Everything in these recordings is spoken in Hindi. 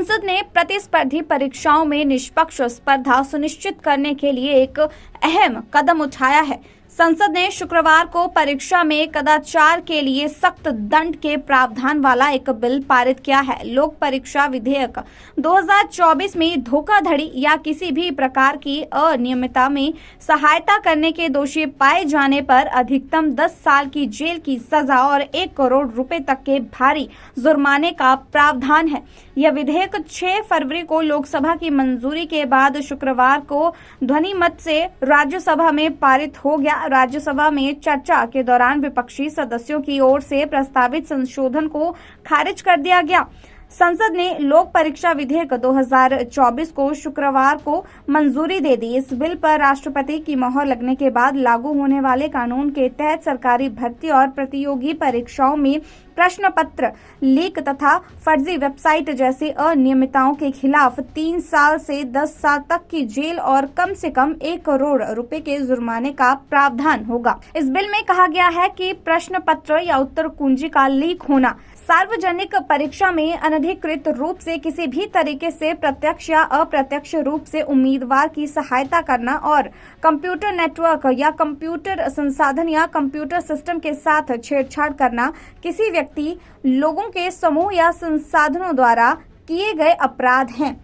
संसद ने प्रतिस्पर्धी परीक्षाओं में निष्पक्ष स्पर्धा सुनिश्चित करने के लिए एक अहम कदम उठाया है। संसद ने शुक्रवार को परीक्षा में कदाचार के लिए सख्त दंड के प्रावधान वाला एक बिल पारित किया है। लोक परीक्षा विधेयक 2024 में धोखाधड़ी या किसी भी प्रकार की अनियमितता में सहायता करने के दोषी पाए जाने पर अधिकतम 10 साल की जेल की सजा और 1 करोड़ रुपए तक के भारी जुर्माने का प्रावधान है। यह विधेयक 6 फरवरी को लोकसभा की मंजूरी के बाद शुक्रवार को ध्वनि मत से राज्यसभा में पारित हो गया। राज्यसभा में चर्चा के दौरान विपक्षी सदस्यों की ओर से प्रस्तावित संशोधन को खारिज कर दिया गया। संसद ने लोक परीक्षा विधेयक 2024 को शुक्रवार को मंजूरी दे दी। इस बिल पर राष्ट्रपति की मोहर लगने के बाद लागू होने वाले कानून के तहत सरकारी भर्ती और प्रतियोगी परीक्षाओं में प्रश्न पत्र लीक तथा फर्जी वेबसाइट जैसी अनियमितताओं के खिलाफ 3 साल से 10 साल तक की जेल और कम से कम 1 करोड़ रुपए के जुर्माने का प्रावधान होगा। इस बिल में कहा गया है कि प्रश्न पत्र या उत्तर कुंजी का लीक होना, सार्वजनिक परीक्षा में अनधिकृत रूप से किसी भी तरीके से प्रत्यक्ष या अप्रत्यक्ष रूप से उम्मीदवार की सहायता करना और कंप्यूटर नेटवर्क या कंप्यूटर संसाधन या कंप्यूटर सिस्टम के साथ छेड़छाड़ करना किसी व्यक्ति, लोगों के समूह या संसाधनों द्वारा किए गए अपराध हैं।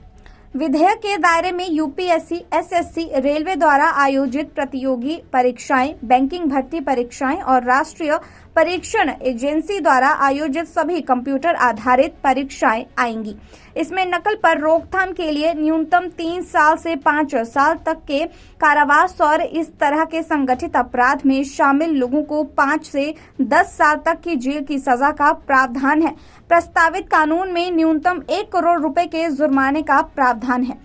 विधेयक के दायरे में यूपीएससी, एसएससी, रेलवे द्वारा आयोजित प्रतियोगी परीक्षाएं, बैंकिंग भर्ती परीक्षाएं और राष्ट्रीय परीक्षण एजेंसी द्वारा आयोजित सभी कंप्यूटर आधारित परीक्षाएं आएंगी। इसमें नकल पर रोकथाम के लिए न्यूनतम 3 साल से 5 साल तक के कारावास और इस तरह के संगठित अपराध में शामिल लोगों को 5 से 10 साल तक की जेल की सजा का प्रावधान है। प्रस्तावित कानून में न्यूनतम 1 करोड़ रुपए के जुर्माने का प्रावधान है।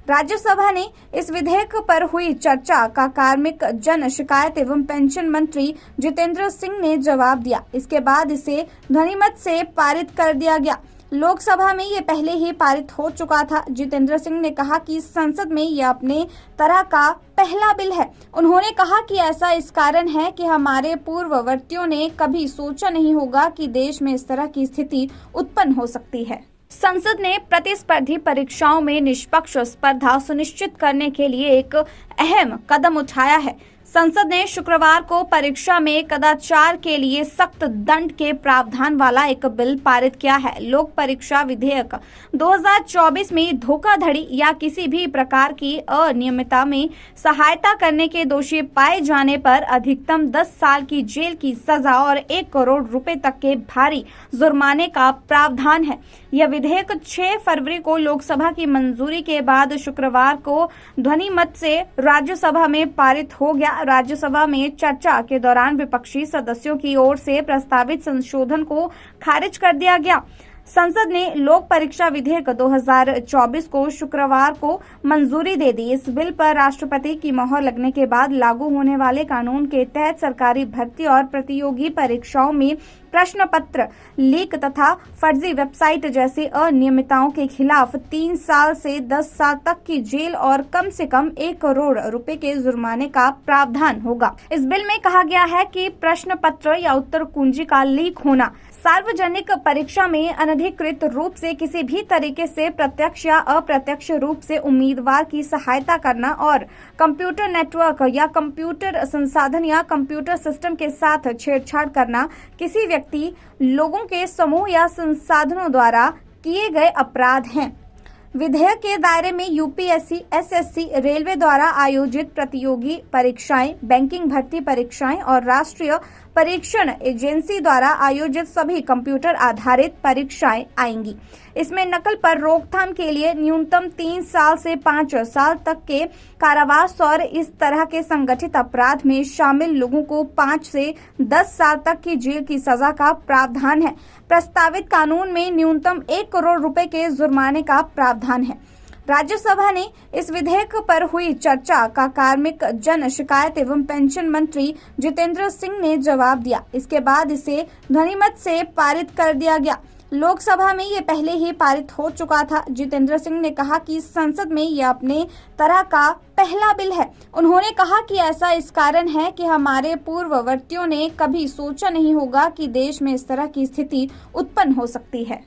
राज्यसभा ने इस विधेयक पर हुई चर्चा का कार्मिक, जन शिकायत एवं पेंशन मंत्री जितेंद्र सिंह ने जवाब दिया। इसके बाद इसे ध्वनिमत से पारित कर दिया गया। लोकसभा में ये पहले ही पारित हो चुका था। जितेंद्र सिंह ने कहा कि संसद में यह अपने तरह का पहला बिल है। उन्होंने कहा कि ऐसा इस कारण है कि हमारे पूर्ववर्तियों ने कभी सोचा नहीं होगा कि देश में इस तरह की स्थिति उत्पन्न हो सकती है। संसद ने प्रतिस्पर्धी परीक्षाओं में निष्पक्ष स्पर्धा सुनिश्चित करने के लिए एक अहम कदम उठाया है। संसद ने शुक्रवार को परीक्षा में कदाचार के लिए सख्त दंड के प्रावधान वाला एक बिल पारित किया है। लोक परीक्षा विधेयक 2024 में धोखाधड़ी या किसी भी प्रकार की अनियमितता में सहायता करने के दोषी पाए जाने पर अधिकतम 10 साल की जेल की सजा और 1 करोड़ रुपए तक के भारी जुर्माने का प्रावधान है। यह विधेयक 6 फरवरी को लोकसभा की मंजूरी के बाद शुक्रवार को ध्वनि मत से राज्यसभा में पारित हो गया। राज्यसभा में चर्चा के दौरान विपक्षी सदस्यों की ओर से प्रस्तावित संशोधन को खारिज कर दिया गया। संसद ने लोक परीक्षा विधेयक 2024 को शुक्रवार को मंजूरी दे दी। इस बिल पर राष्ट्रपति की मोहर लगने के बाद लागू होने वाले कानून के तहत सरकारी भर्ती और प्रतियोगी परीक्षाओं में प्रश्न पत्र लीक तथा फर्जी वेबसाइट जैसी अनियमितताओं के खिलाफ 3 साल से 10 साल तक की जेल और कम से कम 1 करोड़ रुपए के जुर्माने का प्रावधान होगा। इस बिल में कहा गया है कि प्रश्न पत्र या उत्तर कुंजी का लीक होना, सार्वजनिक परीक्षा में अनधिकृत रूप से किसी भी तरीके से प्रत्यक्ष या अप्रत्यक्ष रूप से उम्मीदवार की सहायता करना और कंप्यूटर नेटवर्क या कंप्यूटर संसाधन या कंप्यूटर सिस्टम के साथ छेड़छाड़ करना किसी व्यक्ति, लोगों के समूह या संसाधनों द्वारा किए गए अपराध हैं। विधेयक के दायरे में यूपीएससी, एसएससी, रेलवे द्वारा आयोजित प्रतियोगी परीक्षाएं, बैंकिंग भर्ती परीक्षाएं और राष्ट्रीय परीक्षण एजेंसी द्वारा आयोजित सभी कंप्यूटर आधारित परीक्षाएं आएंगी। इसमें नकल पर रोकथाम के लिए न्यूनतम 3 साल से 5 साल तक के कारावास और इस तरह के संगठित अपराध में शामिल लोगों को 5 से 10 साल तक की जेल की सजा का प्रावधान है। प्रस्तावित कानून में न्यूनतम 1 करोड़ रुपए के जुर्माने का प्रावधान है। राज्यसभा ने इस विधेयक पर हुई चर्चा का कार्मिक, जन शिकायत एवं पेंशन मंत्री जितेंद्र सिंह ने जवाब दिया। इसके बाद इसे ध्वनिमत से पारित कर दिया गया। लोकसभा में ये पहले ही पारित हो चुका था। जितेंद्र सिंह ने कहा कि संसद में यह अपने तरह का पहला बिल है। उन्होंने कहा कि ऐसा इस कारण है कि हमारे पूर्ववर्तियों ने कभी सोचा नहीं होगा कि देश में इस तरह की स्थिति उत्पन्न हो सकती है।